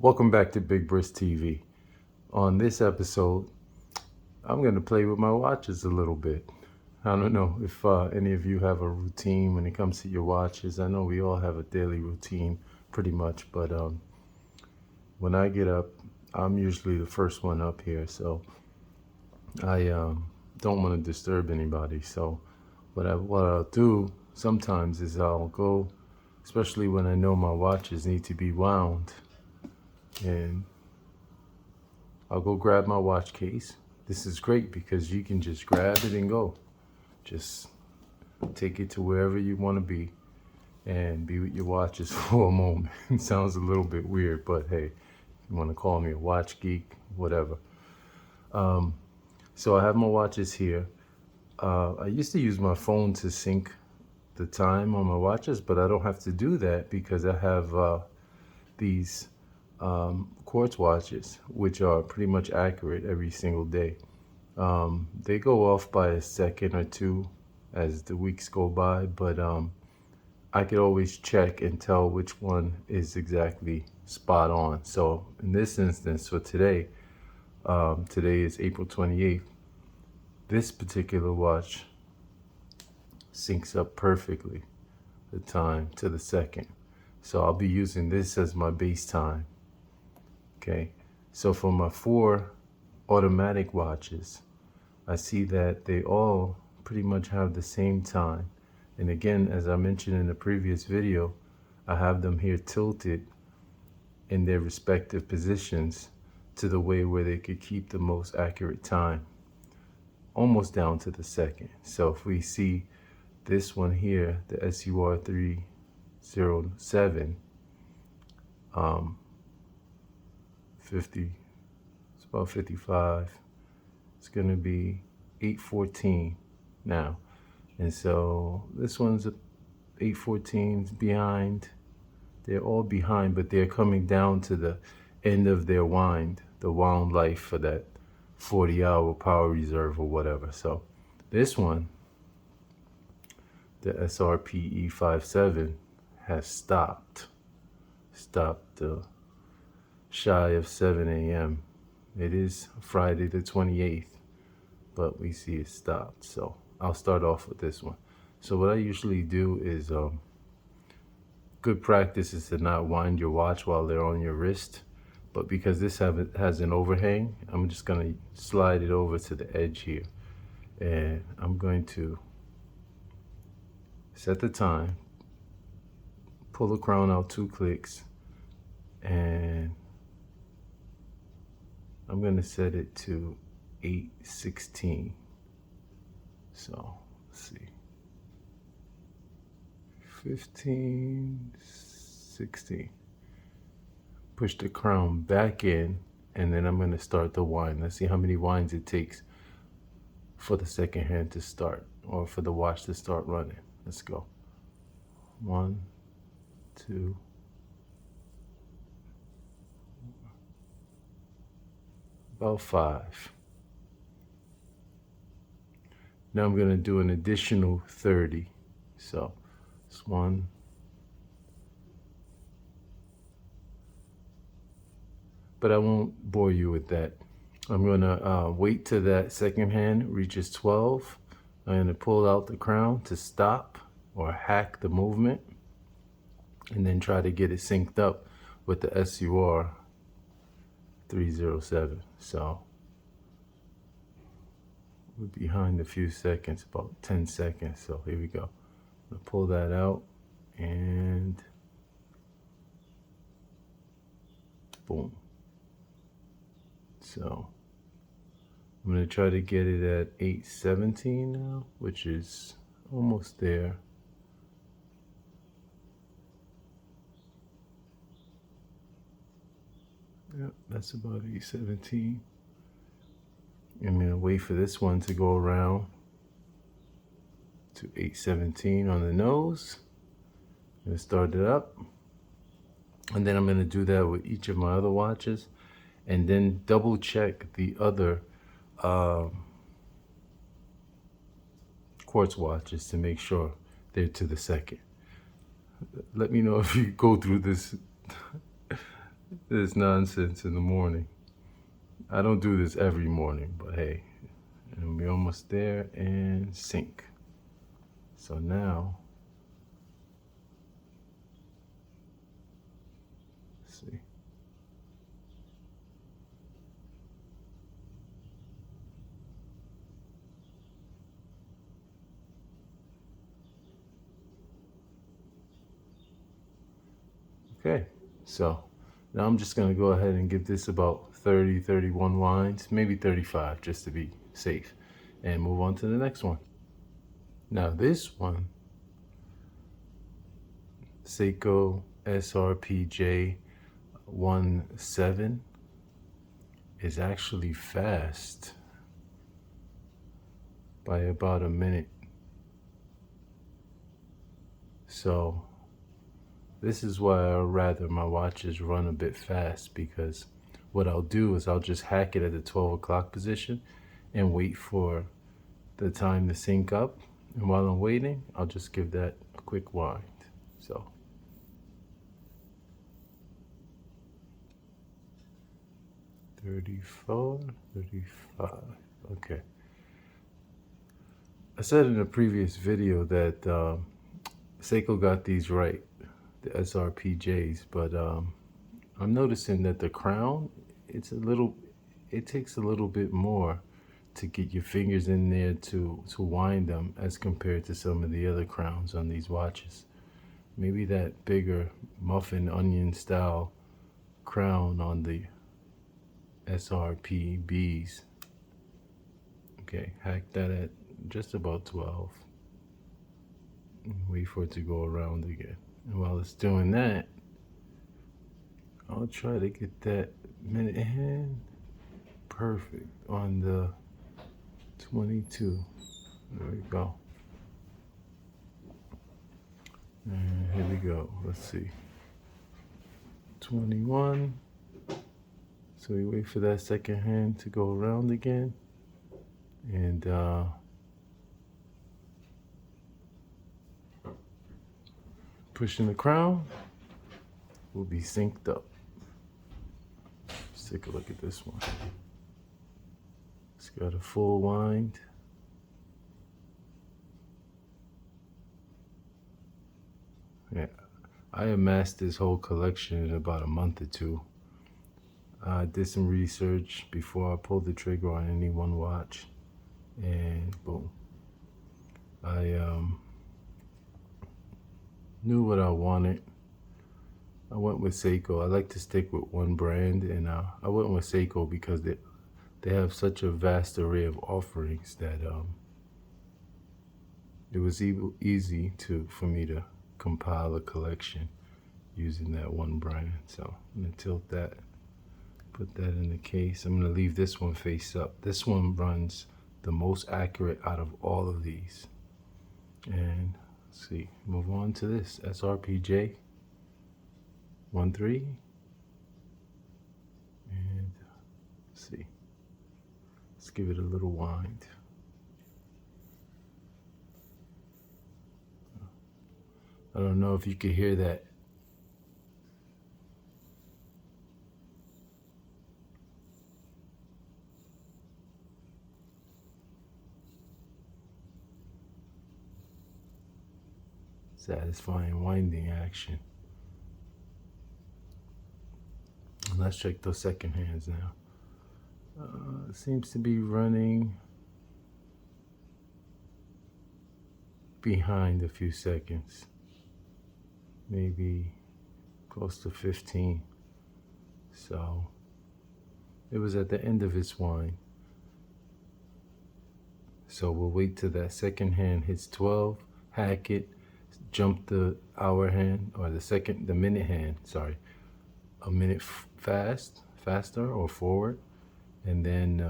Welcome back to bigbristv. On this episode, I'm going to play with my watches a little bit. I don't know if any of you have a routine when it comes to your watches. I know we all have a daily routine pretty much, but when I get up, I'm usually the first one up here, so I don't want to disturb anybody. So what I'll do sometimes is I'll go, especially when I know my watches need to be wound, and I'll go grab my watch case. This is great because you can just grab it and go. Just take it to wherever you want to be and be with your watches for a moment. It sounds a little bit weird, but hey, you want to call me a watch geek, whatever. So I have my watches here. I used to use my phone to sync the time on my watches, but I don't have to do that because I have these quartz watches, which are pretty much accurate every single day. They go off by a second or two as the weeks go by, but I could always check and tell which one is exactly spot on. So in this instance, for today, today is April 28th. This particular watch syncs up perfectly the time to the second. So I'll be using this as my base time. Okay, so for my 4 automatic watches, I see that they all pretty much have the same time. And again, as I mentioned in the previous video, I have them here tilted in their respective positions to the way where they could keep the most accurate time, almost down to the second. So if we see this one here, the SUR 307, 50, it's about 55. It's gonna be 8:14 now. And so this one's 8:14 behind. They're all behind, but they're coming down to the end of their wind, the wound life for that 40-hour power reserve or whatever. So this one, the SRPE 57, has stopped shy of 7 a.m. It is Friday the 28th, but we see it stopped. So I'll start off with this one. So what I usually do is, good practice is to not wind your watch while they're on your wrist. But because this has an overhang, I'm just gonna slide it over to the edge here. And I'm going to set the time, pull the crown out 2 clicks, and I'm going to set it to 8:16. So let's see, 15, 16. Push the crown back in, and then I'm going to start the wind. Let's see how many winds it takes for the second hand to start, or for the watch to start running. Let's go. 1, 2, about 5. Now I'm going to do an additional 30. So it's 1, but I won't bore you with that. I'm going to wait till that second hand reaches 12. I'm going to pull out the crown to stop or hack the movement, and then try to get it synced up with the SUR 307. So we're behind a few seconds, about 10 seconds. So here we go. I'm gonna pull that out, and boom. So I'm gonna try to get it at 8:17 now, which is almost there. Yep, that's about 8:17. I'm gonna wait for this one to go around to 8:17 on the nose. I'm gonna start it up, and then I'm gonna do that with each of my other watches, and then double check the other quartz watches to make sure they're to the second. Let me know if you go through this this nonsense in the morning. I don't do this every morning, but hey, and we're almost there and sync. So now, let's see. Okay, so now I'm just gonna go ahead and give this about 30, 31 winds, maybe 35 just to be safe, and move on to the next one. Now this one, Seiko SRPJ 17 is actually fast by about a minute. So this is why I'd rather my watches run a bit fast, because what I'll do is I'll just hack it at the 12 o'clock position and wait for the time to sync up. And while I'm waiting, I'll just give that a quick wind. So 34, 35, okay. I said in a previous video that Seiko got these right, the SRPJs, but I'm noticing that the crown, it takes a little bit more to get your fingers in there to wind them as compared to some of the other crowns on these watches. Maybe that bigger muffin onion style crown on the SRPBs. Okay, hack that at just about 12. Wait for it to go around again. And while it's doing that, I'll try to get that minute hand perfect on the 22. There we go. And here we go. Let's see. 21. So we wait for that second hand to go around again. And pushing the crown will be synced up. Let's take a look at this one. It's got a full wind. Yeah, I amassed this whole collection in about a month or two. I did some research before I pulled the trigger on any one watch, and boom. I knew what I wanted. I went with Seiko. I like to stick with one brand, and I went with Seiko because they have such a vast array of offerings that it was easy for me to compile a collection using that one brand. So I'm gonna tilt that, put that in the case. I'm gonna leave this one face up. This one runs the most accurate out of all of these. And let's see, move on to this SRPJ 13. And let's see, let's give it a little wind. I don't know if you can hear that. Satisfying winding action. Let's check those second hands now. It seems to be running behind a few seconds, maybe close to 15. So it was at the end of its wind. So we'll wait till that second hand hits 12, hack it, jump the hour hand, or the minute hand, sorry, a minute faster or forward, and then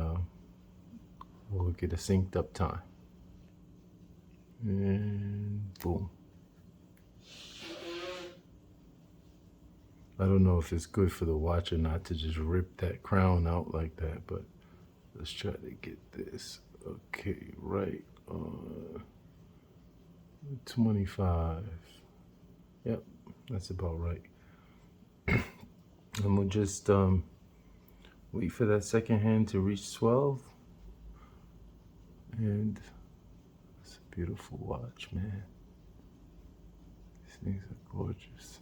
we'll get a synced up time. And boom. I don't know if it's good for the watch or not to just rip that crown out like that, but let's try to get this. Okay, right on 25. Yep, that's about right. And we'll just wait for that second hand to reach 12. And it's a beautiful watch, man. These things are gorgeous.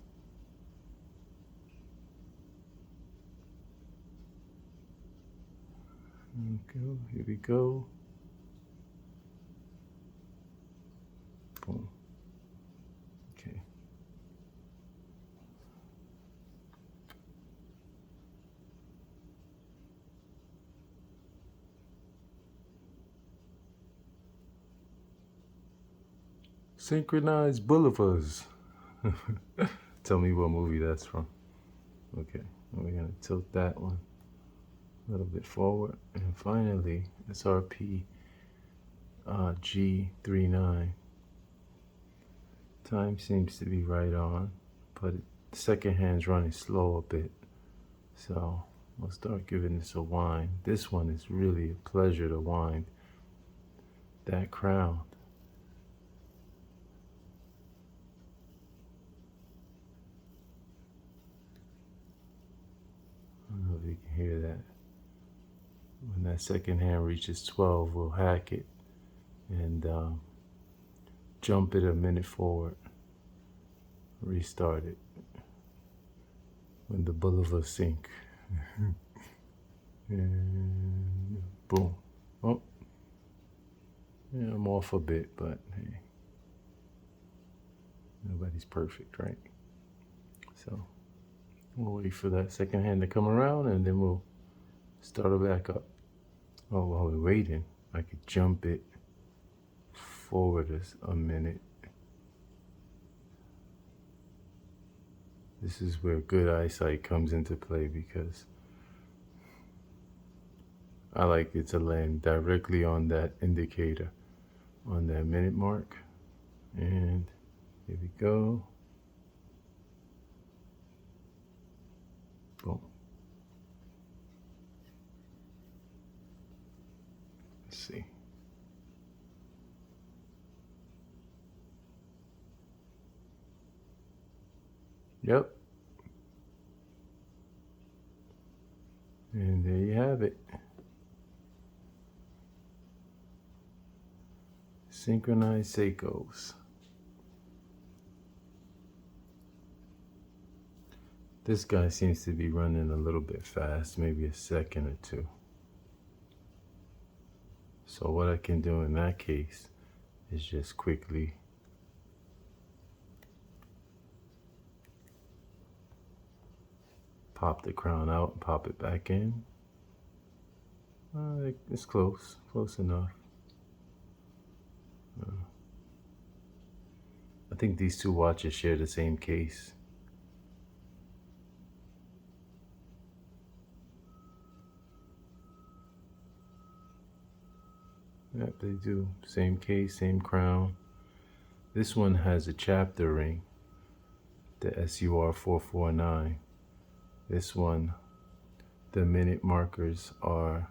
Okay, here we go. Boom. Okay. Synchronized boulevards. Tell me what movie that's from. Okay, we're gonna tilt that one a little bit forward, and finally SRP G39. Time seems to be right on, but the second hand's running slow a bit, so we'll start giving this a wind. This one is really a pleasure to wind. That crown. I don't know if you can hear that. When that second hand reaches 12, we'll hack it and jump it a minute forward, restart it when the boulevard sink. And boom. Oh, yeah, I'm off a bit, but hey, nobody's perfect, right? So we'll wait for that second hand to come around, and then we'll start it back up. Oh, while we're waiting, I could jump it forward a minute. This is where good eyesight comes into play, because I like it to land directly on that indicator, on that minute mark. And here we go. Boom. Let's see. Yep. And there you have it. Synchronized Seikos. This guy seems to be running a little bit fast, maybe a second or two. So what I can do in that case is just quickly pop the crown out and pop it back in. It's close enough. I think these two watches share the same case. Yep, they do. Same case, same crown. This one has a chapter ring, the SUR 449. This one, the minute markers are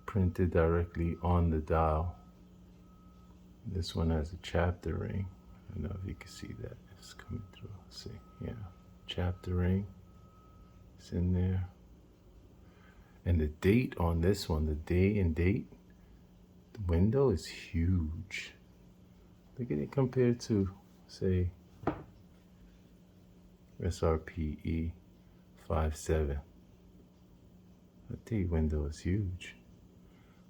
printed directly on the dial. This one has a chapter ring. I don't know if you can see that. It's coming through. Let's see. Yeah. Chapter ring. It's in there. And the date on this one, the day and date, the window is huge. Look at it compared to, say, SRPE 57. The date window is huge.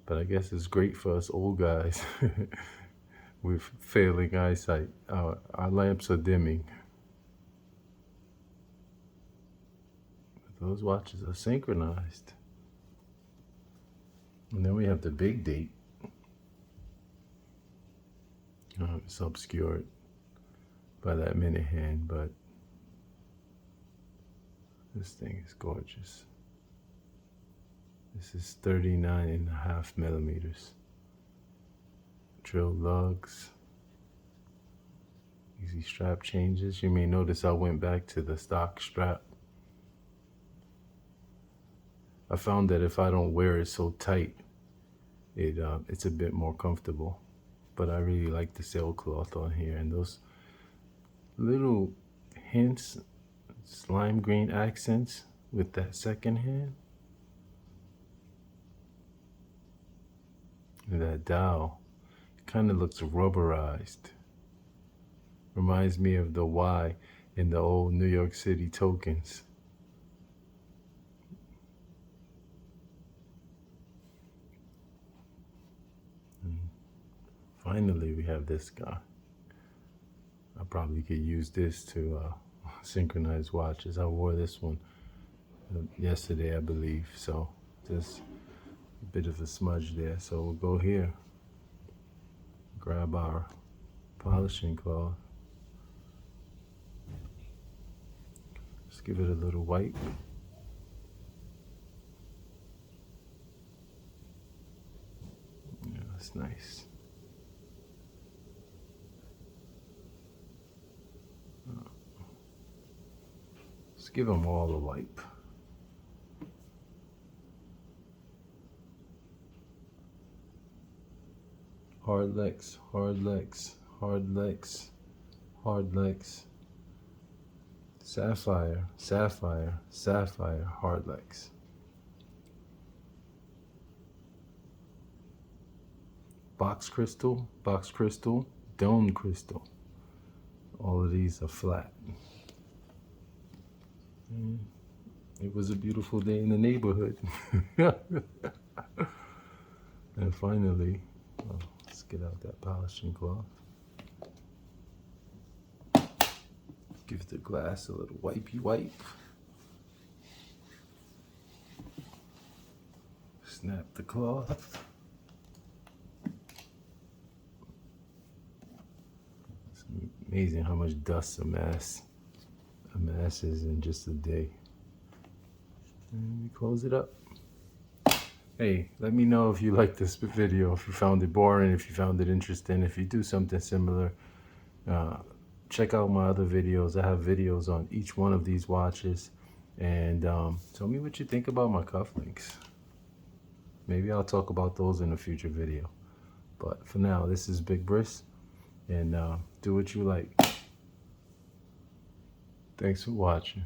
But I guess it's great for us old guys with failing eyesight. Our lamps are dimming. But those watches are synchronized. And then we have the big date. It's obscured by that minute hand, but this thing is gorgeous. This is 39.5 millimeters. Drill lugs. Easy strap changes. You may notice I went back to the stock strap. I found that if I don't wear it so tight, it's a bit more comfortable. But I really like the sailcloth on here, and those little hints Slime green accents with that second hand. And that dial kind of looks rubberized. Reminds me of the Y in the old New York City tokens. And finally, we have this guy. I probably could use this to synchronize watches. I wore this one yesterday, I believe. So just a bit of a smudge there. So we'll go here, grab our polishing cloth. Just give it a little wipe. Yeah, that's nice. Let's give them all a wipe. Hard legs, hard legs, hard legs, hard legs. Sapphire, sapphire, sapphire, hard legs. Box crystal, dome crystal. All of these are flat. And it was a beautiful day in the neighborhood. And finally, let's get out that polishing cloth. Give the glass a little wipey wipe. Snap the cloth. It's amazing how much dust amasses in just a day. And we close it up. Hey, let me know if you liked this video, if you found it boring, if you found it interesting, if you do something similar. Check out my other videos. I have videos on each one of these watches. And tell me what you think about my cufflinks. Maybe I'll talk about those in a future video. But for now, this is Big Brist. And do what you like. Thanks for watching.